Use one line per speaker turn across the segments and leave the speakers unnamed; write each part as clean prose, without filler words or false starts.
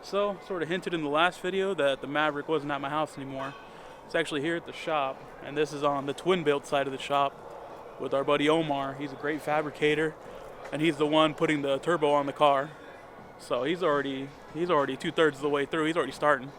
So, sort of hinted in the last video that the Maverick wasn't at my house anymore. It's actually here at the shop, and this is on the twin build side of the shop with our buddy Omar. He's a great fabricator, and he's the one putting the turbo on the car. So he's already 2/3 of the way through. He's already starting.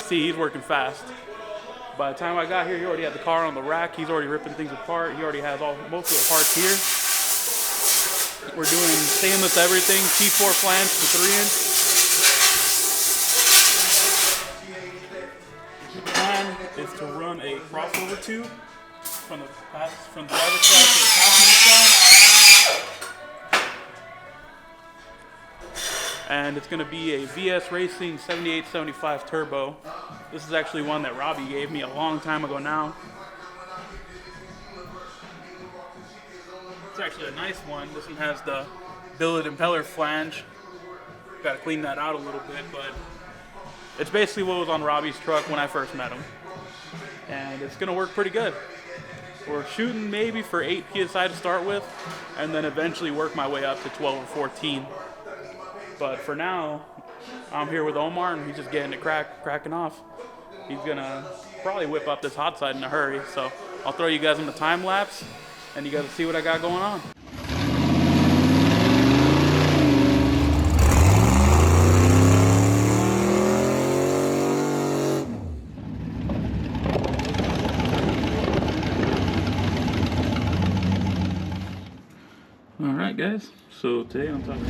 See, he's working fast. By the time I got here, he already had the car on the rack. He's already ripping things apart. He already has most of the parts here. We're doing stainless everything, T4 flange to 3-inch. The plan is to run a crossover tube from the driver's side to the passenger side. And it's going to be a VS Racing 7875 turbo. This is actually one that Robbie gave me a long time ago now. It's actually a nice one. This one has the billet impeller flange. Got to clean that out a little bit, but it's basically what was on Robbie's truck when I first met him. And it's going to work pretty good. We're shooting maybe for 8 PSI to start with, and then eventually work my way up to 12 or 14. But for now, I'm here with Omar, and he's just getting it cracking off. He's gonna probably whip up this hot side in a hurry. So I'll throw you guys in the time lapse, and you guys will see what I got going on. All right, guys. So today I'm talking.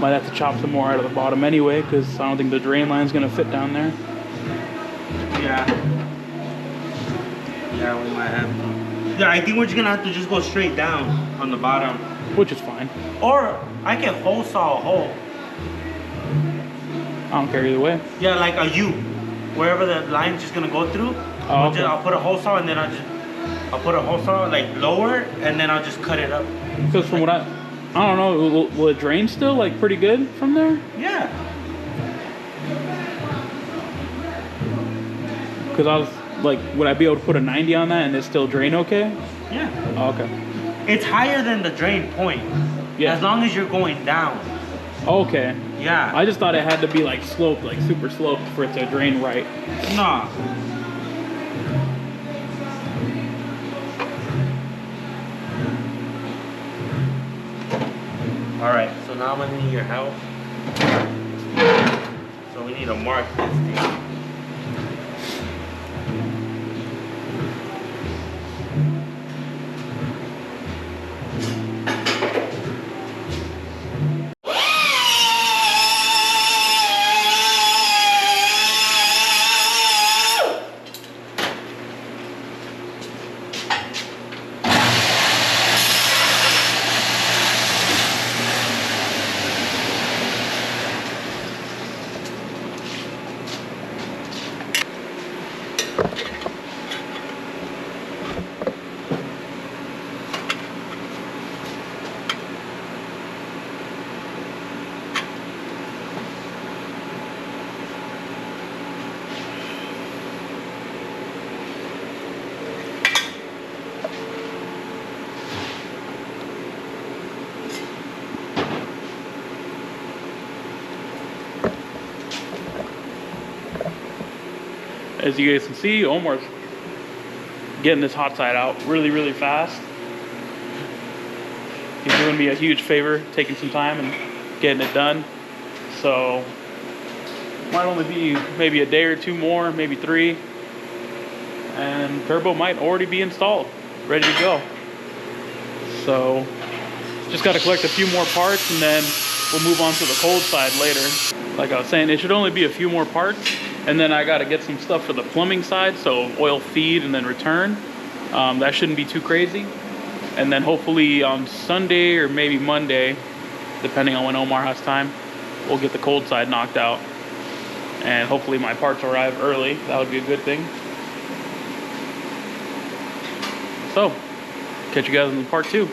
Might have to chop some more out of the bottom anyway, because I don't think the drain line's gonna fit down there.
Yeah. Yeah, we might have to. Yeah, I think we're just gonna have to just go straight down on the bottom.
Which is fine.
Or I can hole saw a hole.
I don't care either way.
Yeah, like a U. Wherever the line's just gonna go through.
Oh, okay.
I'll put a hole saw and then I'll put a hole saw like lower and then I'll just cut it up.
Because from what I don't know, will it drain still like pretty good from there?
Yeah.
Because I was like, would I be able to put a 90 on that and it still drain okay?
Yeah.
Oh, okay.
It's higher than the drain point.
Yeah.
As long as you're going down.
Okay.
Yeah.
I just thought it had to be like sloped, like super sloped for it to drain right.
Nah. Alright, so now I'm gonna need your help. So we need to mark this thing.
As you guys can see, Omar's getting this hot side out really, really fast. He's doing me a huge favor, taking some time and getting it done. So, might only be maybe a day or two more, maybe 3. And turbo might already be installed, ready to go. So, just got to collect a few more parts and then we'll move on to the cold side later. Like I was saying, it should only be a few more parts. And then I got to get some stuff for the plumbing side, so oil feed and then return. That shouldn't be too crazy. And then hopefully on Sunday or maybe Monday, depending on when Omar has time, we'll get the cold side knocked out. And hopefully my parts arrive early. That would be a good thing. So, catch you guys in part 2.